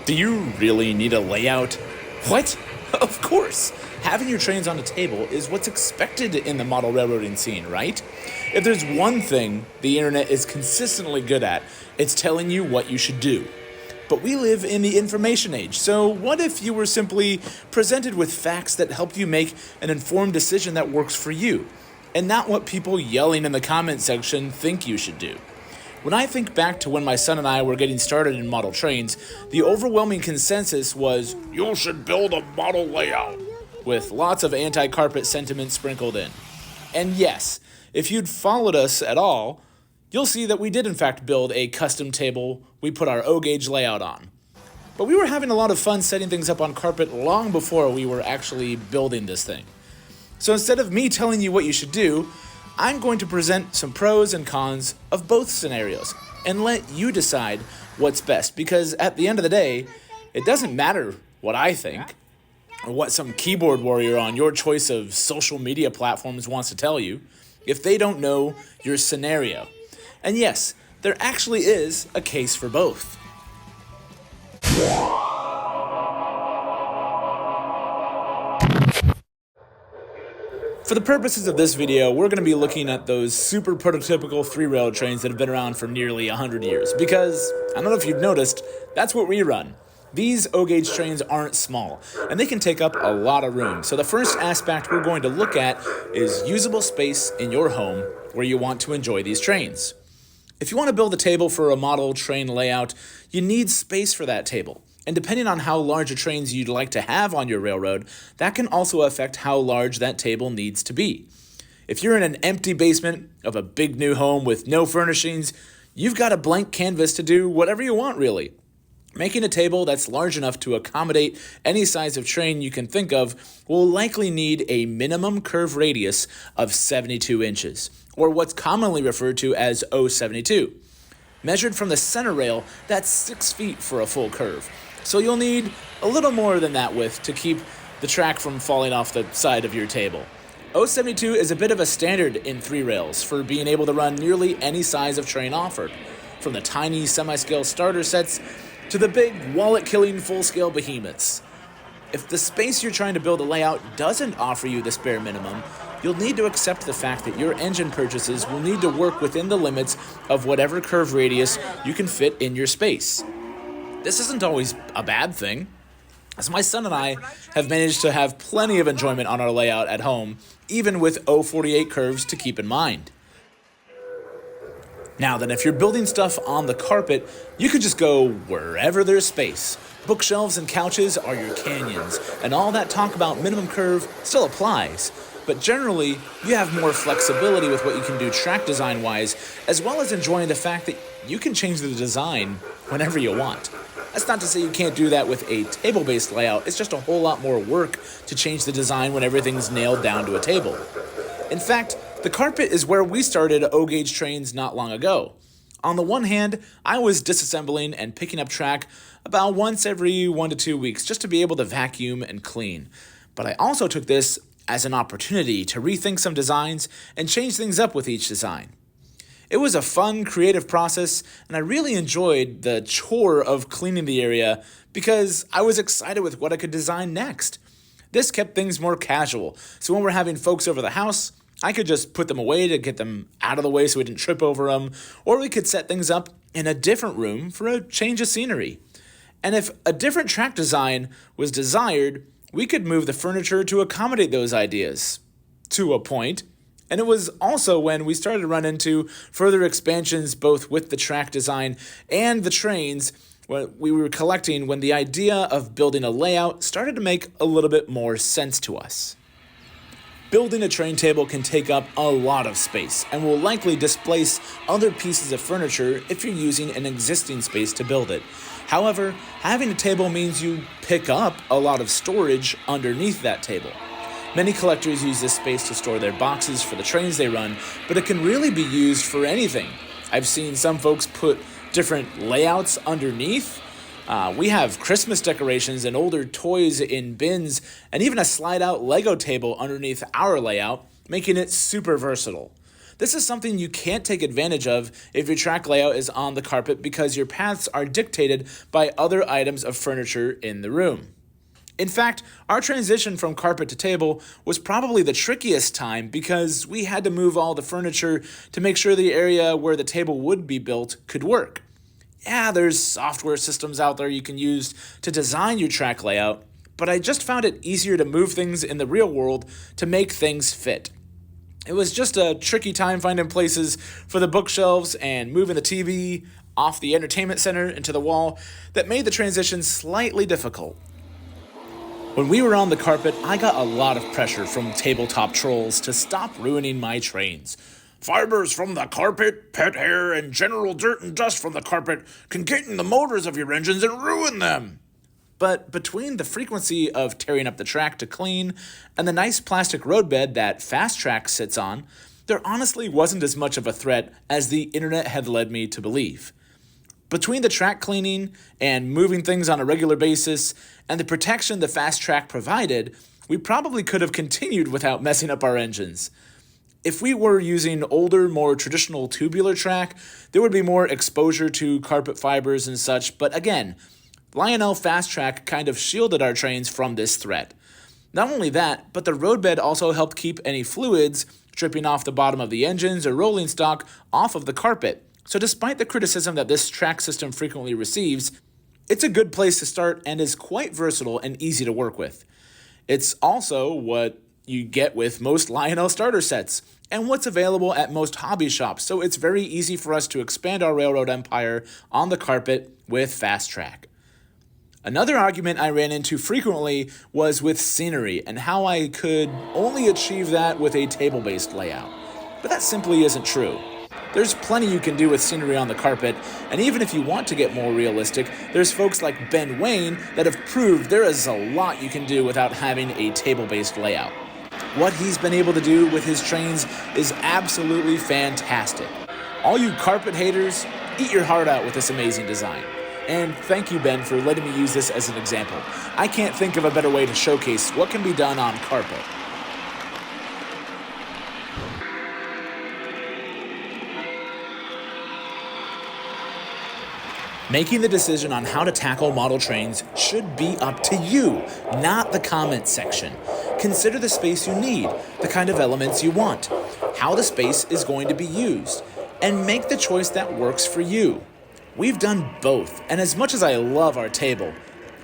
Do you really need a layout? What? Of course! Having your trains on a table is what's expected in the model railroading scene, right? If there's one thing the internet is consistently good at, it's telling you what you should do. But we live in the information age, so what if you were simply presented with facts that help you make an informed decision that works for you, and not what people yelling in the comment section think you should do? When I think back to when my son and I were getting started in model trains, the overwhelming consensus was, "You should build a model layout," with lots of anti-carpet sentiment sprinkled in. And yes, if you'd followed us at all, you'll see that we did in fact build a custom table we put our O-gauge layout on. But we were having a lot of fun setting things up on carpet long before we were actually building this thing. So instead of me telling you what you should do, I'm going to present some pros and cons of both scenarios and let you decide what's best, because at the end of the day, it doesn't matter what I think or what some keyboard warrior on your choice of social media platforms wants to tell you if they don't know your scenario. And yes, there actually is a case for both. For the purposes of this video, we're going to be looking at those super prototypical 3-rail trains that have been around for nearly 100 years, because, I don't know if you've noticed, that's what we run. These O-gauge trains aren't small, and they can take up a lot of room. So the first aspect we're going to look at is usable space in your home where you want to enjoy these trains. If you want to build a table for a model train layout, you need space for that table. And depending on how large a trains you'd like to have on your railroad, that can also affect how large that table needs to be. If you're in an empty basement of a big new home with no furnishings, you've got a blank canvas to do whatever you want, really. Making a table that's large enough to accommodate any size of train you can think of will likely need a minimum curve radius of 72 inches, or what's commonly referred to as 072. Measured from the center rail, that's 6 feet for a full curve. So you'll need a little more than that width to keep the track from falling off the side of your table. 072 is a bit of a standard in 3 rails for being able to run nearly any size of train offered, from the tiny semi-scale starter sets to the big wallet-killing full-scale behemoths. If the space you're trying to build a layout doesn't offer you this bare minimum, you'll need to accept the fact that your engine purchases will need to work within the limits of whatever curve radius you can fit in your space. This isn't always a bad thing, as my son and I have managed to have plenty of enjoyment on our layout at home, even with 048 curves to keep in mind. Now then, if you're building stuff on the carpet, you could just go wherever there's space. Bookshelves and couches are your canyons, and all that talk about minimum curve still applies. But generally, you have more flexibility with what you can do track design-wise, as well as enjoying the fact that you can change the design whenever you want. That's not to say you can't do that with a table-based layout. It's just a whole lot more work to change the design when everything's nailed down to a table. In fact, the carpet is where we started O-gauge trains not long ago. On the one hand, I was disassembling and picking up track about once every 1 to 2 weeks just to be able to vacuum and clean. But I also took this as an opportunity to rethink some designs and change things up with each design. It was a fun, creative process, and I really enjoyed the chore of cleaning the area because I was excited with what I could design next. This kept things more casual, so when we're having folks over the house, I could just put them away to get them out of the way so we didn't trip over them, or we could set things up in a different room for a change of scenery. And if a different track design was desired, we could move the furniture to accommodate those ideas, to a point. And it was also when we started to run into further expansions both with the track design and the trains we were collecting when the idea of building a layout started to make a little bit more sense to us. Building a train table can take up a lot of space and will likely displace other pieces of furniture if you're using an existing space to build it. However, having a table means you pick up a lot of storage underneath that table. Many collectors use this space to store their boxes for the trains they run, but it can really be used for anything. I've seen some folks put different layouts underneath. We have Christmas decorations and older toys in bins, and even a slide-out Lego table underneath our layout, making it super versatile. This is something you can't take advantage of if your track layout is on the carpet because your paths are dictated by other items of furniture in the room. In fact, our transition from carpet to table was probably the trickiest time because we had to move all the furniture to make sure the area where the table would be built could work. Yeah, there's software systems out there you can use to design your track layout, but I just found it easier to move things in the real world to make things fit. It was just a tricky time finding places for the bookshelves and moving the TV off the entertainment center into the wall that made the transition slightly difficult. When we were on the carpet, I got a lot of pressure from tabletop trolls to stop ruining my trains. Fibers from the carpet, pet hair, and general dirt and dust from the carpet can get in the motors of your engines and ruin them. But between the frequency of tearing up the track to clean and the nice plastic roadbed that Fast Track sits on, there honestly wasn't as much of a threat as the internet had led me to believe. Between the track cleaning and moving things on a regular basis and the protection the Fast Track provided, we probably could have continued without messing up our engines. If we were using older, more traditional tubular track, there would be more exposure to carpet fibers and such, but again, Lionel Fast Track kind of shielded our trains from this threat. Not only that, but the roadbed also helped keep any fluids dripping off the bottom of the engines or rolling stock off of the carpet. So despite the criticism that this track system frequently receives, it's a good place to start and is quite versatile and easy to work with. It's also what you get with most Lionel starter sets and what's available at most hobby shops, so it's very easy for us to expand our railroad empire on the carpet with Fast Track. Another argument I ran into frequently was with scenery and how I could only achieve that with a table-based layout. But that simply isn't true. There's plenty you can do with scenery on the carpet, and even if you want to get more realistic, there's folks like Ben Wayne that have proved there is a lot you can do without having a table-based layout. What he's been able to do with his trains is absolutely fantastic. All you carpet haters, eat your heart out with this amazing design. And thank you, Ben, for letting me use this as an example. I can't think of a better way to showcase what can be done on carpet. Making the decision on how to tackle model trains should be up to you, not the comments section. Consider the space you need, the kind of elements you want, how the space is going to be used, and make the choice that works for you. We've done both, and as much as I love our table,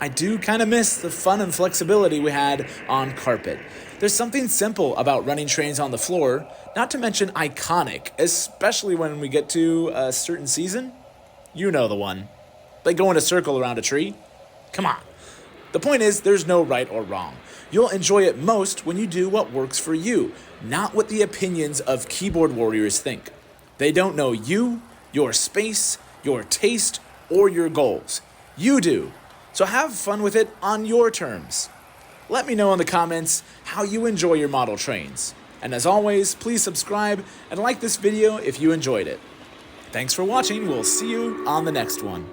I do kind of miss the fun and flexibility we had on carpet. There's something simple about running trains on the floor, not to mention iconic, especially when we get to a certain season. You know the one. Like going a circle around a tree. Come on. The point is, there's no right or wrong. You'll enjoy it most when you do what works for you, not what the opinions of keyboard warriors think. They don't know you, your space, your taste, or your goals. You do. So have fun with it on your terms. Let me know in the comments how you enjoy your model trains. And as always, please subscribe and like this video if you enjoyed it. Thanks for watching. We'll see you on the next one.